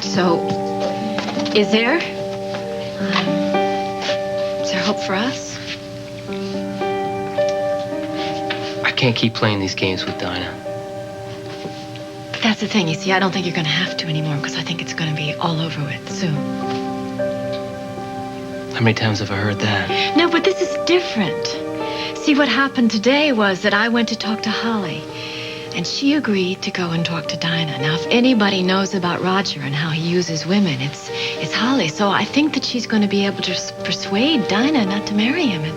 So, is there hope for us? I can't keep playing these games with Dinah. But that's the thing, you see, I don't think you're going to have to anymore because I think it's going to be all over with soon. How many times have I heard that? No, but this is different. See, what happened today was that I went to talk to Holly, and she agreed to go and talk to Dinah. Now, if anybody knows about Roger and how he uses women, it's Holly. So I think that she's going to be able to persuade Dinah not to marry him. And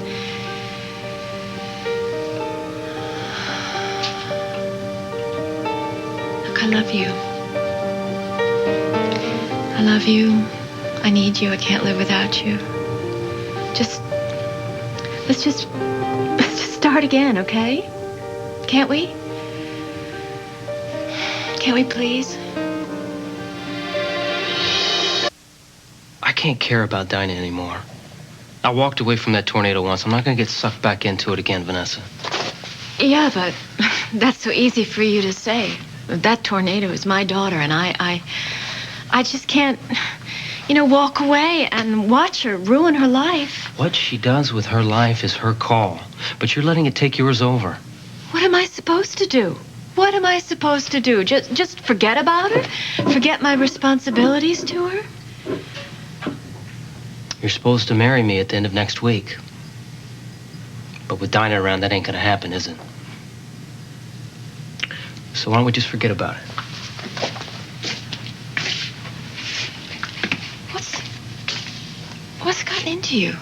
look, I love you. I love you. I need you. I can't live without you. Let's just start again, okay? Can't we? Can't we please? I can't care about Dinah anymore. I walked away from that tornado once. I'm not going to get sucked back into it again, Vanessa. Yeah, but that's so easy for you to say. That tornado is my daughter, and I just can't, walk away and watch her ruin her life. What she does with her life is her call, but you're letting it take yours over. What am I supposed to do? What am I supposed to do? Just forget about her? Forget my responsibilities to her? You're supposed to marry me at the end of next week. But with Dinah around, that ain't gonna happen, is it? So why don't we just forget about it? What's gotten into you?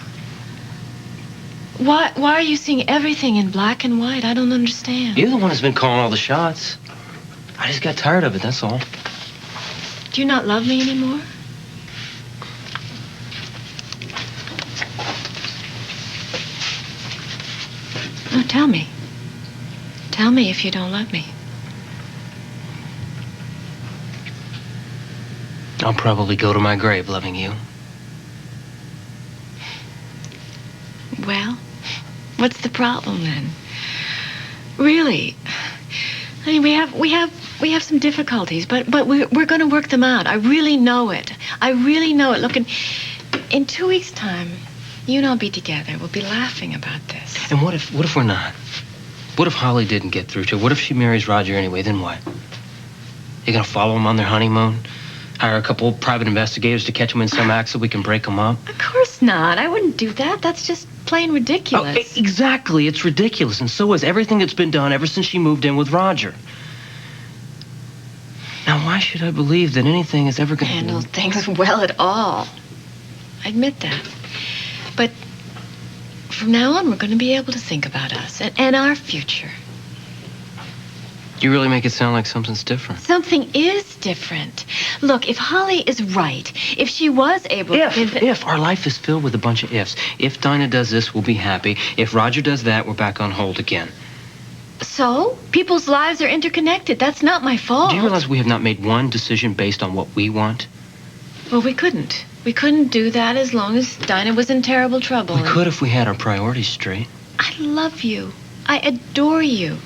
Why are you seeing everything in black and white? I don't understand. You're the one who's been calling all the shots. I just got tired of it, that's all. Do you not love me anymore? No, tell me. Tell me if you don't love me. I'll probably go to my grave loving you. Well, what's the problem then? Really? I mean, we have some difficulties, but we're going to work them out. I really know it. I really know it. Look, in 2 weeks' time, you and I'll be together. We'll be laughing about this. And what if we're not? What if Holly didn't get through to her? What if she marries Roger anyway? Then what? You gonna follow them on their honeymoon? Hire a couple of private investigators to catch them in some act so we can break them up? Of course not. I wouldn't do that. That's just plain ridiculous. Oh, exactly. It's ridiculous. And so is everything that's been done ever since she moved in with Roger. Now, why should I believe that anything is ever going to handle things well at all? I admit that. But from now on, we're going to be able to think about us and our future. You really make it sound like something's different. Something is different. Look, if Holly is right, if she was able to... If our life is filled with a bunch of ifs. If Dinah does this, we'll be happy. If Roger does that, we're back on hold again. So? People's lives are interconnected. That's not my fault. Do you realize we have not made one decision based on what we want? Well, we couldn't. We couldn't do that as long as Dinah was in terrible trouble. We could if we had our priorities straight. I love you. I adore you.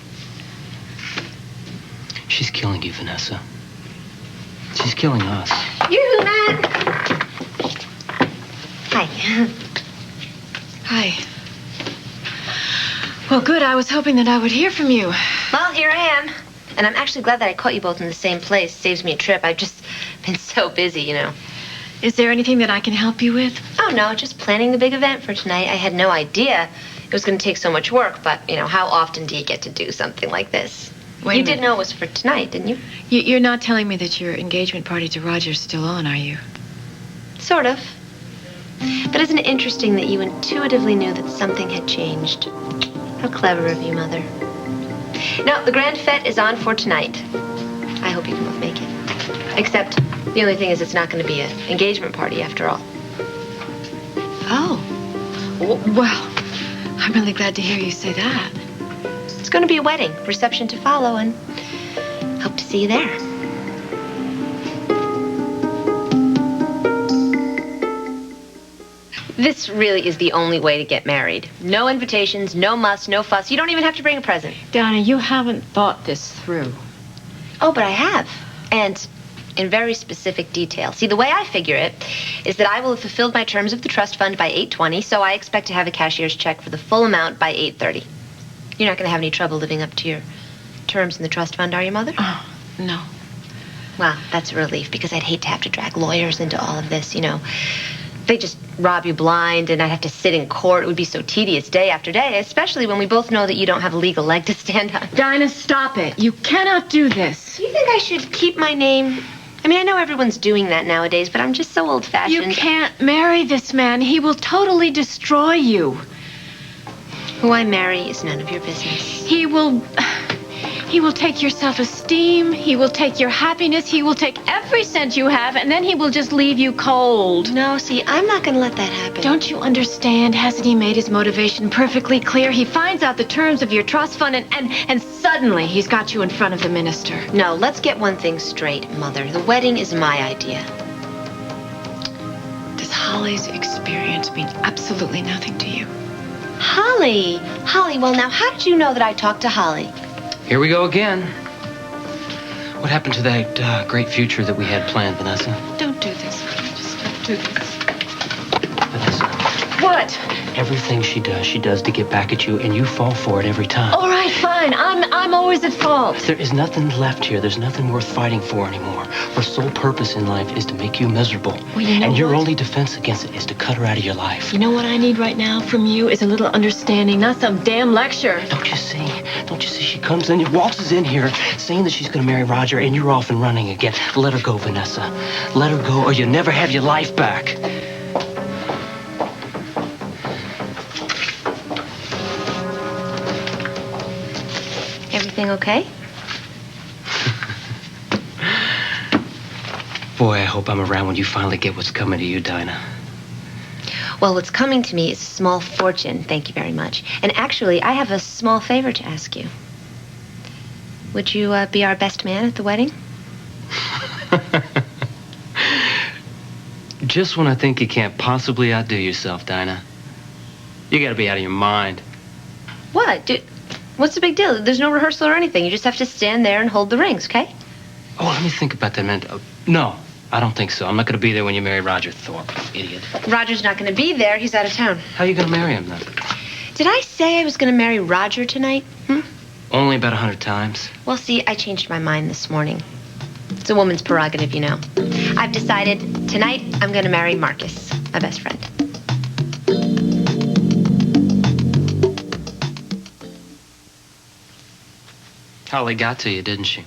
She's killing you, Vanessa. She's killing us. You, man. Hi. Hi. Well, good. I was hoping that I would hear from you. Well, here I am. And I'm actually glad that I caught you both in the same place. Saves me a trip. I've just been so busy, Is there anything that I can help you with? Oh, no, just planning the big event for tonight. I had no idea it was going to take so much work, but, how often do you get to do something like this? Wait you did know it was for tonight, didn't you? You're not telling me that your engagement party to Roger's still on, are you? Sort of. But isn't it interesting that you intuitively knew that something had changed? How clever of you, Mother. No, the grand fete is on for tonight. I hope you can both make it. Except, the only thing is it's not going to be an engagement party after all. Oh. Well, I'm really glad to hear you say that. It's going to be a wedding, reception to follow, and hope to see you there. This really is the only way to get married. No invitations, no muss, no fuss. You don't even have to bring a present. Donna, you haven't thought this through. Oh, but I have. And in very specific detail. See, the way I figure it is that I will have fulfilled my terms of the trust fund by 8:20, so I expect to have a cashier's check for the full amount by 8:30. You're not going to have any trouble living up to your terms in the trust fund, are you, Mother? Oh, no. Well, that's a relief, because I'd hate to have to drag lawyers into all of this, you know. They just rob you blind, and I'd have to sit in court. It would be so tedious day after day, especially when we both know that you don't have a legal leg to stand on. Dinah, stop it. You cannot do this. Do you think I should keep my name? I mean, I know everyone's doing that nowadays, but I'm just so old-fashioned. You can't marry this man. He will totally destroy you. Who I marry is none of your business. He will take your self-esteem. He will take your happiness. He will take every cent you have, and then he will just leave you cold. No, see, I'm not going to let that happen. Don't you understand? Hasn't he made his motivation perfectly clear? He finds out the terms of your trust fund, and suddenly he's got you in front of the minister. No, let's get one thing straight, Mother. The wedding is my idea. Does Holly's experience mean absolutely nothing to you? Holly, well, now, how did you know that I talked to Holly? Here we go again. What happened to that great future that we had planned, Vanessa? Don't do this. Just don't do this. Vanessa, What? everything she does to get back at you, and you fall for it every time. All right, fine. I'm always at fault. There is nothing left here. There's nothing worth fighting for anymore. Her sole purpose in life is to make you miserable. Well, you know and your what? only defense against it is to cut her out of your life. You know what I need right now from you is a little understanding, not some damn lecture. Don't you see? She comes in, waltzes in here, saying that she's going to marry Roger, and you're off and running again. Let her go, Vanessa. Let her go, or you'll never have your life back. Everything okay? Boy, I hope I'm around when you finally get what's coming to you, Dinah. Well, what's coming to me is a small fortune, thank you very much. And actually, I have a small favor to ask you. Would you be our best man at the wedding? Just when I think you can't possibly outdo yourself, Dinah. You gotta be out of your mind. What? What's the big deal? There's no rehearsal or anything. You just have to stand there and hold the rings, okay? Oh, let me think about that a minute. No, I don't think so. I'm not gonna be there when you marry Roger Thorpe, idiot. Roger's not going to be there. He's out of town. How are you gonna marry him, then? Did I say I was going to marry Roger tonight? Only about 100 times. Well, see, I changed my mind this morning. It's a woman's prerogative, you know. I've decided tonight I'm going to marry Marcus, my best friend. Holly got to you, didn't she?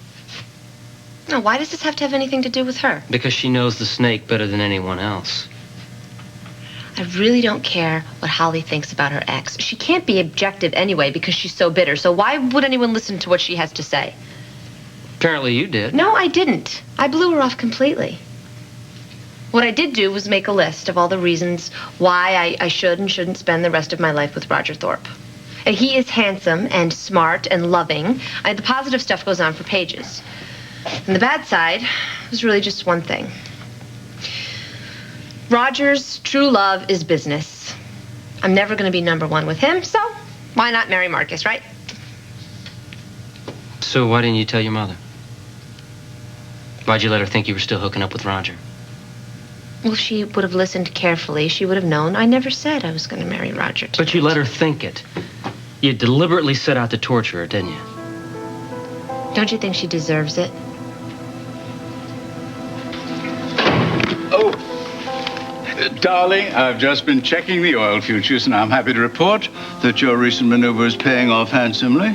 Now, why does this have to have anything to do with her? Because she knows the snake better than anyone else. I really don't care what Holly thinks about her ex. She can't be objective anyway because she's so bitter. So why would anyone listen to what she has to say? Apparently you did. No, I didn't. I blew her off completely. What I did do was make a list of all the reasons why I should and shouldn't spend the rest of my life with Roger Thorpe. And he is handsome and smart and loving. The positive stuff goes on for pages. And the bad side was really just one thing. Roger's true love is business. I'm never going to be number one with him, so why not marry Marcus, right? So why didn't you tell your mother? Why'd you let her think you were still hooking up with Roger? Well, if she would have listened carefully, she would have known I never said I was going to marry Roger tonight. But you let her think it. You deliberately set out to torture her, didn't you? Don't you think she deserves it? Oh, darling, I've just been checking the oil futures, and I'm happy to report that your recent maneuver is paying off handsomely.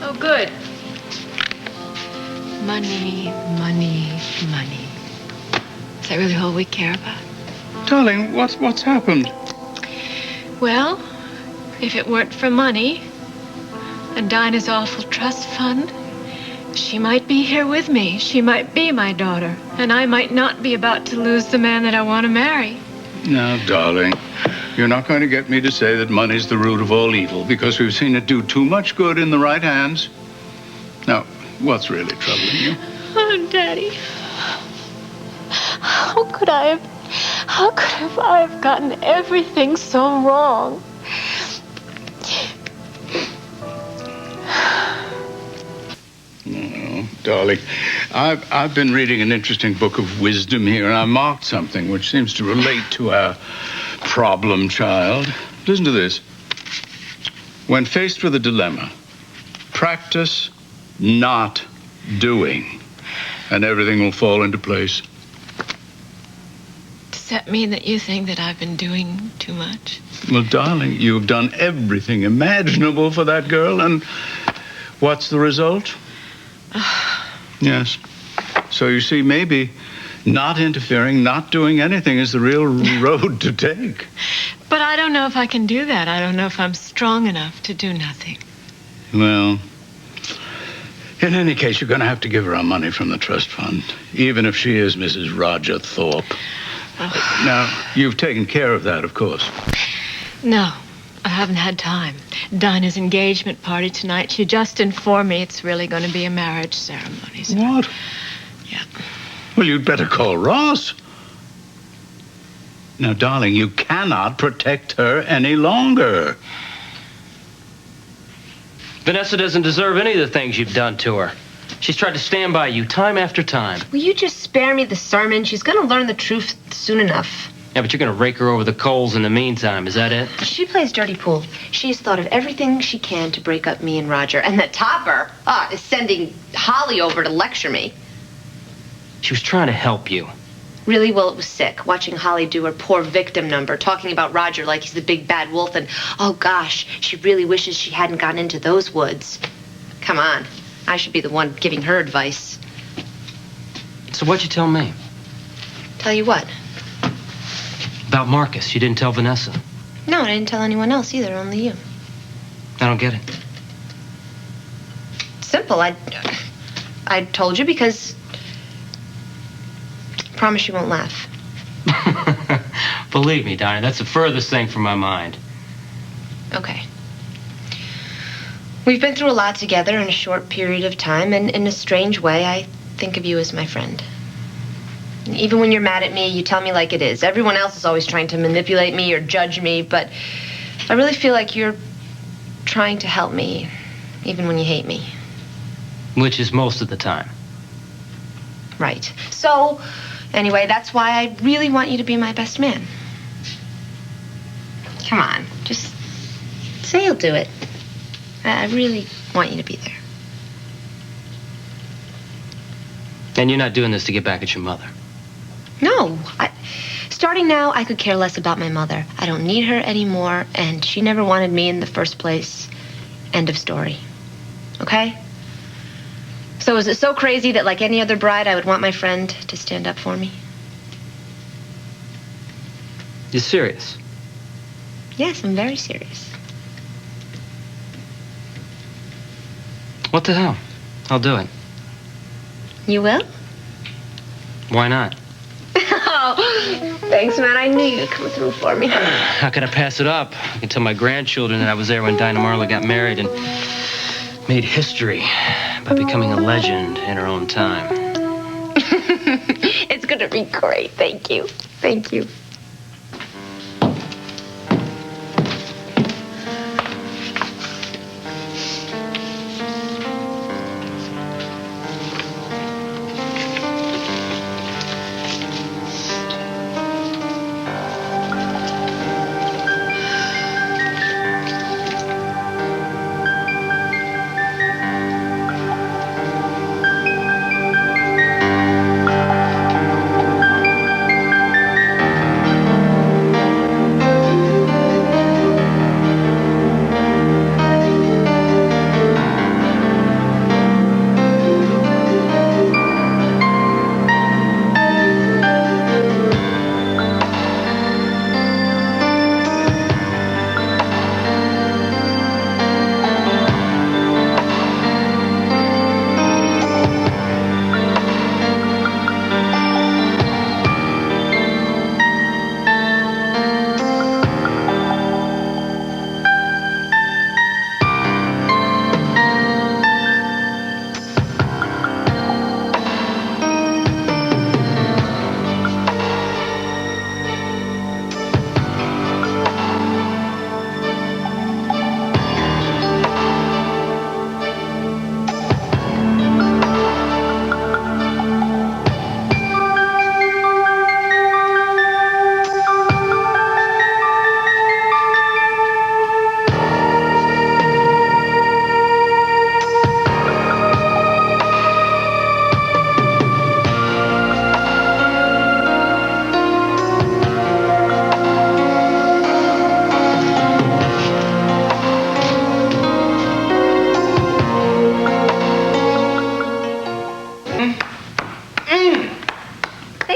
Oh, good. Money, money, money. Is that really all we care about? Darling, what's happened? Well, if it weren't for money and Dinah's awful trust fund, she might be here with me. She might be my daughter. And I might not be about to lose the man that I want to marry. Now, darling, you're not going to get me to say that money's the root of all evil, because we've seen it do too much good in the right hands. Now, what's really troubling you? Oh, Daddy. How could I have gotten everything so wrong? Oh, darling, I've been reading an interesting book of wisdom here, and I marked something which seems to relate to our problem child. Listen to this. When faced with a dilemma, practice not doing, and everything will fall into place. Does that mean that you think that I've been doing too much? Well, darling, you've done everything imaginable for that girl, and what's the result? Yes. So you see, maybe not interfering, not doing anything is the real road to take. But I don't know if I can do that. I don't know if I'm strong enough to do nothing. Well, in any case, you're going to have to give her our money from the trust fund, even if she is Mrs. Roger Thorpe. Oh. Now, you've taken care of that, of course. No, I haven't had time. Dinah's engagement party tonight. She just informed me it's really going to be a marriage ceremony. So. What? Yeah. Well, you'd better call Ross. Now, darling, you cannot protect her any longer. Vanessa doesn't deserve any of the things you've done to her. She's tried to stand by you time after time. Will you just spare me the sermon? She's going to learn the truth soon enough. Yeah, but you're going to rake her over the coals in the meantime. Is that it? She plays dirty pool. She's thought of everything she can to break up me and Roger. And the topper is sending Holly over to lecture me. She was trying to help you. Really? Well, it was sick, watching Holly do her poor victim number, talking about Roger like he's the big bad wolf, and, oh gosh, she really wishes she hadn't gotten into those woods. Come on. I should be the one giving her advice. So what'd you tell me? Tell you what? About Marcus. You didn't tell Vanessa. No, I didn't tell anyone else either, only you. I don't get it. Simple. I told you because... Promise you won't laugh. Believe me, Dinah, that's the furthest thing from my mind. Okay. We've been through a lot together in a short period of time, and in a strange way, I think of you as my friend. And even when you're mad at me, you tell me like it is. Everyone else is always trying to manipulate me or judge me, but I really feel like you're trying to help me, even when you hate me. Which is most of the time. Right. So... Anyway, that's why I really want you to be my best man. Come on, just say you'll do it. I really want you to be there. And you're not doing this to get back at your mother? No. Starting now, I could care less about my mother. I don't need her anymore, and she never wanted me in the first place. End of story. Okay? So is it so crazy that, like any other bride, I would want my friend to stand up for me? You're serious? Yes, I'm very serious. What the hell? I'll do it. You will? Why not? Oh, thanks, man. I knew you'd come through for me. How can I pass it up? I can tell my grandchildren that I was there when Dinah Marlowe got married and made history by becoming a legend in her own time. It's gonna be great. Thank you. Thank you.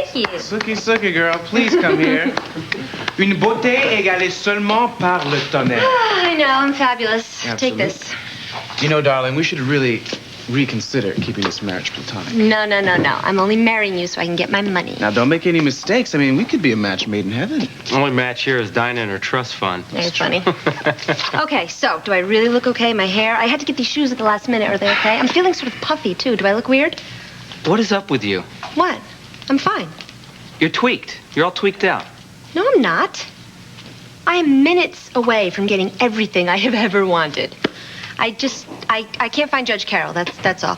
thank you. Suki, girl, please come here. Une beauté égalée seulement par le tonnerre. I know, I'm fabulous. Absolutely. Take this. You know, darling, we should really reconsider keeping this marriage platonic. No. I'm only marrying you so I can get my money. Now, don't make any mistakes. I mean, we could be a match made in heaven. Only match here is Dinah and her trust fund. That's funny. Okay, so do I really look okay? My hair? I had to get these shoes at the last minute. Are they okay? I'm feeling sort of puffy, too. Do I look weird? What is up with you? What? I'm fine. You're tweaked. You're all tweaked out. No, I'm not. I am minutes away from getting everything I have ever wanted. I can't find Judge Carroll. That's all.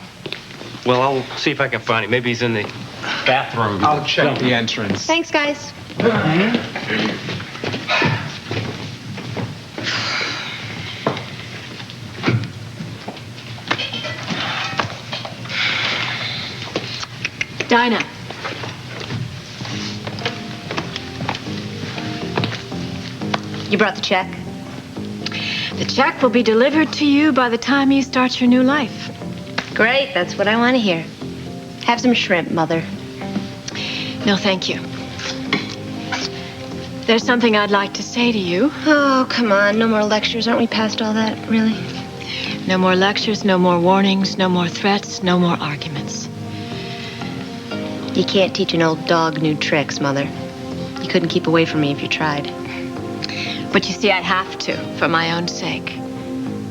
Well, I'll see if I can find him. Maybe he's in the bathroom. I'll check the entrance. Thanks, guys. Dinah. You brought the check? The check will be delivered to you by the time you start your new life. Great, that's what I want to hear. Have some shrimp, Mother. No, thank you. There's something I'd like to say to you. Oh, come on. No more lectures. Aren't we past all that, really? No more lectures, no more warnings, no more threats, no more arguments. You can't teach an old dog new tricks, Mother. You couldn't keep away from me if you tried. But you see, I have to, for my own sake.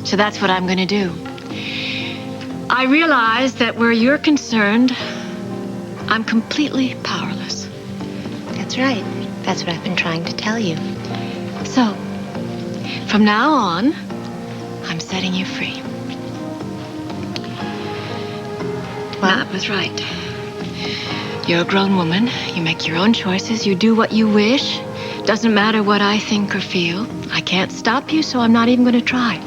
So that's what I'm going to do. I realize that where you're concerned, I'm completely powerless. That's right. That's what I've been trying to tell you. So, from now on, I'm setting you free. Matt was right. You're a grown woman. You make your own choices. You do what you wish. Doesn't matter what I think or feel. I can't stop you, so I'm not even going to try.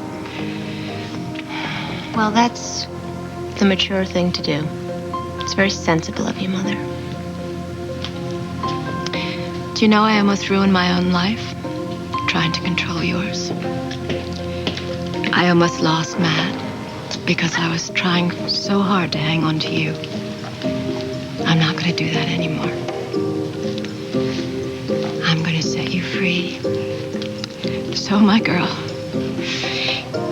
Well, that's the mature thing to do. It's very sensible of you, Mother. Do you know I almost ruined my own life trying to control yours? I almost lost Matt because I was trying so hard to hang on to you. I'm not going to do that anymore. I'm going to set you free. So, my girl,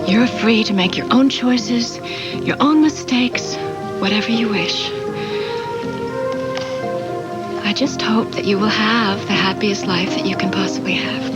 you're free to make your own choices, your own mistakes, whatever you wish. I just hope that you will have the happiest life that you can possibly have.